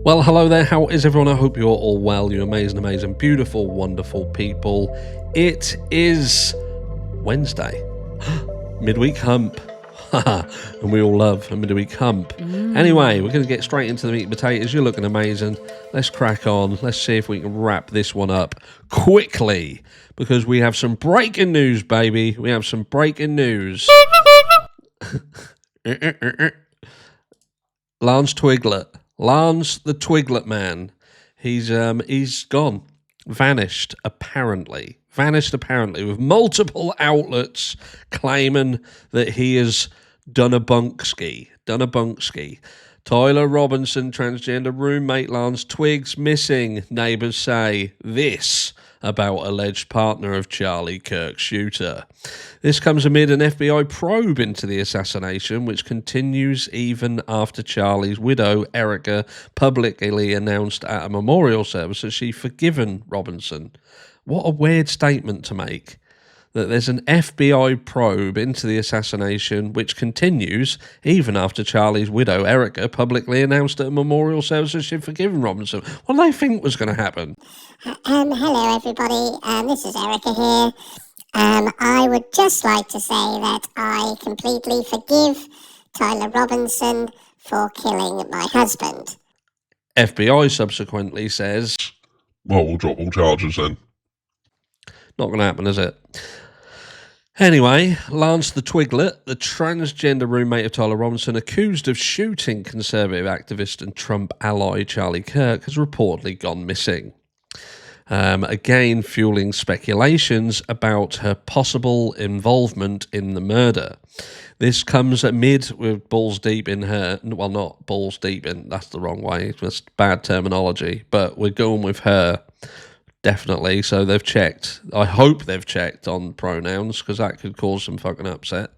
Well, hello there. How is everyone? I hope you're all well. You amazing, beautiful, wonderful people. It is Wednesday, midweek hump. And we all love a midweek hump. Anyway, we're going to get straight into the meat and potatoes. You're looking amazing. Let's crack on. Let's see if we can wrap this one up quickly because we have some breaking news, baby. We have some breaking news. Lance the Twiglet man. He's gone. Vanished apparently, with multiple outlets claiming that he has done a bunk ski. Tyler Robinson, transgender roommate Lance Twiggs missing. Neighbours say this about alleged partner of Charlie Kirk shooter. This comes amid an FBI probe into the assassination, which continues even after Charlie's widow, Erica, publicly announced at a memorial service that she'd forgiven Robinson. What a weird statement to make. That there's an FBI probe into the assassination, which continues even after Charlie's widow, Erica, publicly announced at a memorial service that she'd forgiven Robinson. What do they think was going to happen? Hello, everybody. This is Erica here. I would just like to say that I completely forgive Tyler Robinson for killing my husband. FBI subsequently says, well, we'll drop all charges then. Not going to happen, is it? Anyway, Lance the Twiglet, the transgender roommate of Tyler Robinson, accused of shooting conservative activist and Trump ally Charlie Kirk, has reportedly gone missing. Again, fueling speculations about her possible involvement in the murder. This comes amid with balls deep in her, well, not balls deep in, that's the wrong way, that's bad terminology, but we're going with her. Definitely. So they've checked. I hope they've checked on pronouns because that could cause some fucking upset.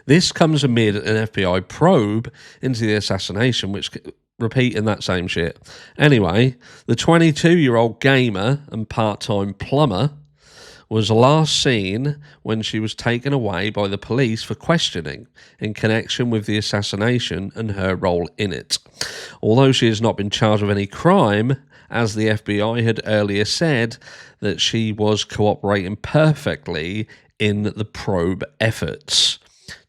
This comes amid an FBI probe into the assassination, which repeating that same shit. Anyway, the 22-year-old gamer and part-time plumber was last seen when she was taken away by the police for questioning in connection with the assassination and her role in it. Although she has not been charged with any crime, as the FBI had earlier said that she was cooperating perfectly in the probe efforts.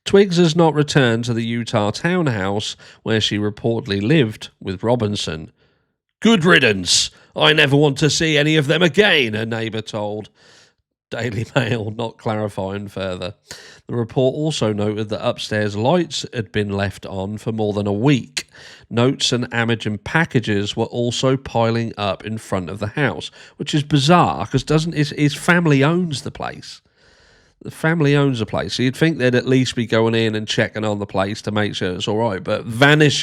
Twiggs has not returned to the Utah townhouse where she reportedly lived with Robinson. Good riddance. I never want to see any of them again, a neighbour told Daily Mail, not clarifying further. The report also noted that upstairs lights had been left on for more than a week. Notes and Amazon packages were also piling up in front of the house, which is bizarre because his family owns the place. The family owns the place, so you'd think they'd at least be going in and checking on the place to make sure it's all right. But vanished.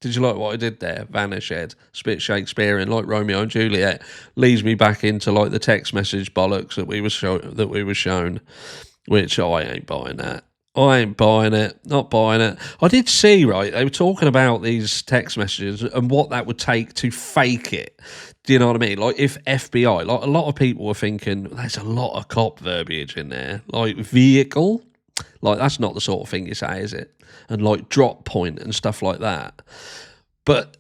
Did you like what I did there? Vanished. Spit Shakespearean, like Romeo and Juliet. Leads me back into like the text message bollocks that we were shown, which I ain't buying that. I ain't buying it. Not buying it. I did see, right, they were talking about these text messages and what that would take to fake it. Do you know what I mean? Like if FBI, like a lot of people were thinking, there's a lot of cop verbiage in there. Like vehicle, like that's not the sort of thing you say, is it? And like drop point and stuff like that. But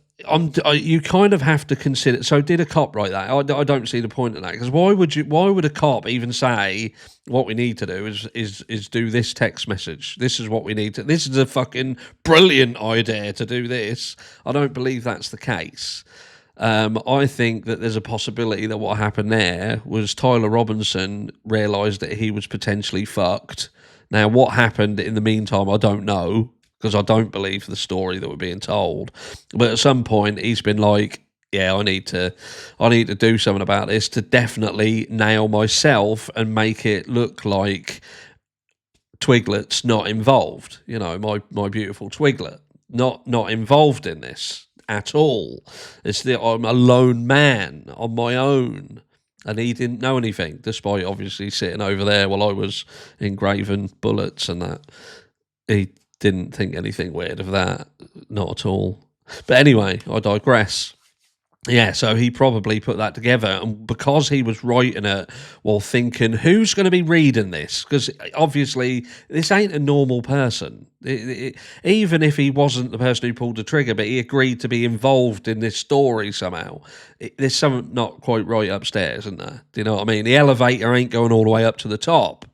you kind of have to consider. So did a cop write that? I don't see the point in that because why would a cop even say what we need to do is do this text message? This is what we need to. This is a fucking brilliant idea to do this. I don't believe that's the case. I think that there's a possibility that what happened there was Tyler Robinson realised that he was potentially fucked. Now, what happened in the meantime, I don't know, because I don't believe the story that we're being told. But at some point, he's been like, yeah, I need to do something about this to definitely nail myself and make it look like Twiglet's not involved. You know, my beautiful Twiglet, not involved in this at all. I'm a lone man on my own. And he didn't know anything, despite obviously sitting over there while I was engraving bullets and that. He didn't think anything weird of that, not at all. But anyway, I digress. Yeah, so he probably put that together, and because he was writing it while thinking, who's going to be reading this? Because obviously, this ain't a normal person. Even if he wasn't the person who pulled the trigger, but he agreed to be involved in this story somehow, there's something not quite right upstairs, isn't there? Do you know what I mean? The elevator ain't going all the way up to the top.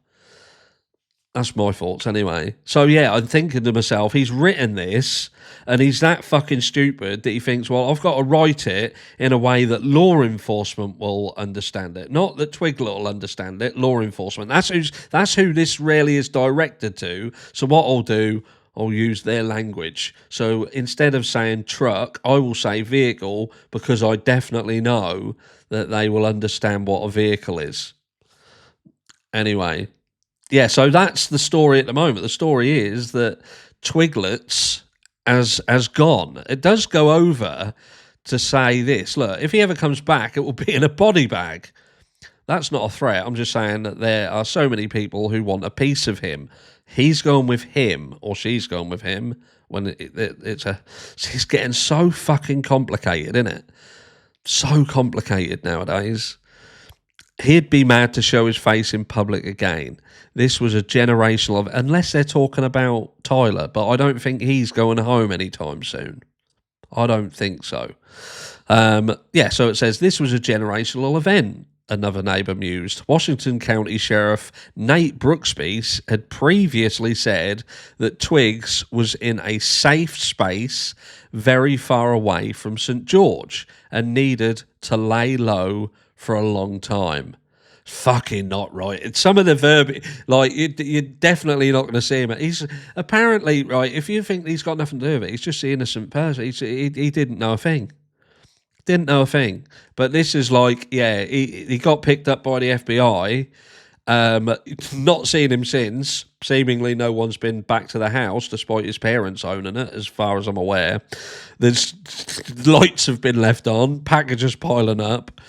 That's my thoughts anyway. So yeah, I'm thinking to myself, he's written this and he's that fucking stupid that he thinks, well, I've got to write it in a way that law enforcement will understand it. Not that Twiglet will understand it, law enforcement. That's who this really is directed to. So what I'll do, I'll use their language. So instead of saying truck, I will say vehicle, because I definitely know that they will understand what a vehicle is. Anyway. Yeah, so that's the story at the moment. The story is that Twiglets has gone. It does go over to say this. Look, if he ever comes back, it will be in a body bag. That's not a threat. I'm just saying that there are so many people who want a piece of him. He's going with him, or she's going with him. When it's getting so fucking complicated, isn't it? So complicated nowadays. He'd be mad to show his face in public again. This was a generational unless they're talking about Tyler, but I don't think he's going home anytime soon. I don't think so. So it says this was a generational event, another neighbour mused. Washington County Sheriff Nate Brooksby had previously said that Twiggs was in a safe space very far away from St. George and needed to lay low for a long time. Fucking not right. It's some of the verb, like you're definitely not going to see him. He's apparently right. If you think he's got nothing to do with it, he's just the innocent person. He didn't know a thing. Didn't know a thing. But this is like, yeah, he got picked up by the FBI. Not seen him since. Seemingly no one's been back to the house despite his parents owning it, as far as I'm aware. There's lights have been left on, packages piling up.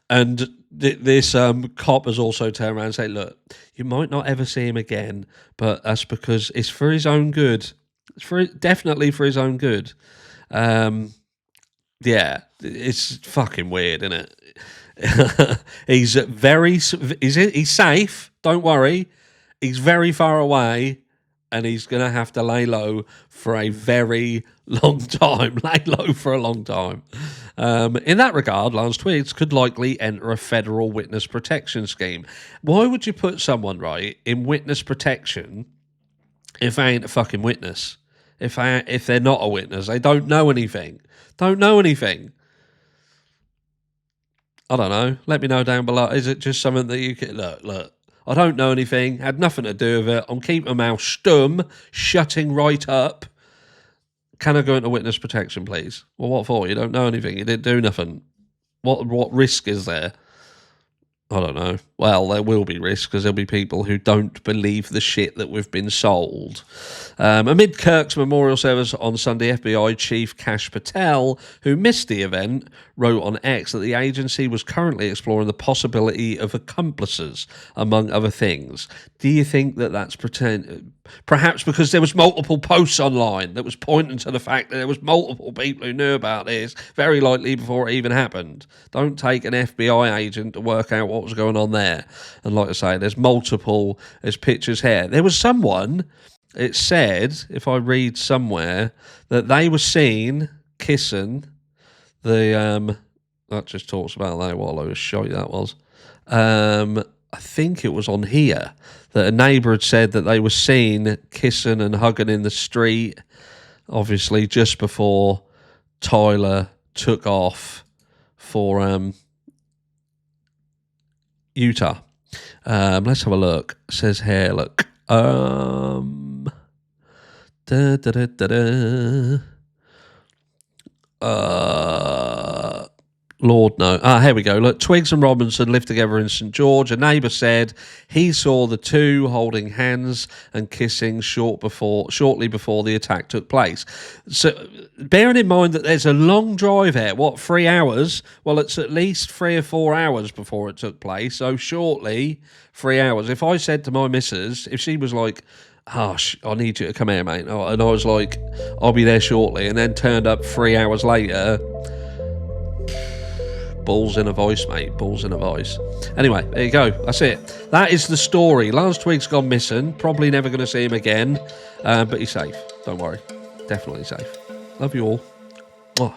And this cop has also turned around and said, look, you might not ever see him again, but that's because it's for his own good. It's definitely for his own good. Yeah, it's fucking weird, isn't it? He's safe, don't worry. He's very far away, and he's going to have to lay low for a very long time. Lay low for a long time. In that regard, Lance Twiggs could likely enter a federal witness protection scheme. Why would you put someone, right, in witness protection if they ain't a fucking witness? If they're not a witness, they don't know anything. Don't know anything. I don't know. Let me know down below. Is it just something that you can... Look. I don't know anything. Had nothing to do with it. I'm keeping my mouth stum, shutting right up. Can I go into witness protection, please? Well, what for? You don't know anything. You didn't do nothing. What risk is there? I don't know. Well, there will be risks because there'll be people who don't believe the shit that we've been sold. Amid Kirk's memorial service on Sunday, FBI Chief Kash Patel, who missed the event, wrote on X that the agency was currently exploring the possibility of accomplices, among other things. Do you think that that's perhaps because there was multiple posts online that was pointing to the fact that there was multiple people who knew about this, very likely before it even happened? Don't take an FBI agent to work out what was going on there. And like I say, there's pictures here. There was someone, it said, if I read somewhere, that they were seen kissing the, that just talks about that while I was showing you that was. I think it was on here that a neighbour had said that they were seen kissing and hugging in the street, obviously just before Tyler took off for Utah. Let's have a look. It says here, look. Lord no. Here we go. Look, Twiggs and Robinson lived together in St. George. A neighbour said he saw the two holding hands and kissing shortly before the attack took place. So, bearing in mind that there's a long drive here, 3 hours? Well, it's at least 3 or 4 hours before it took place. So shortly, 3 hours. If I said to my missus, if she was like, I need you to come here, mate, and I was like, I'll be there shortly, and then turned up 3 hours later, Balls in a voice, mate. Balls in a voice. Anyway, there you go. That's it. That is the story. Lance Twiggs gone missing. Probably never going to see him again. But he's safe. Don't worry. Definitely safe. Love you all. Mwah.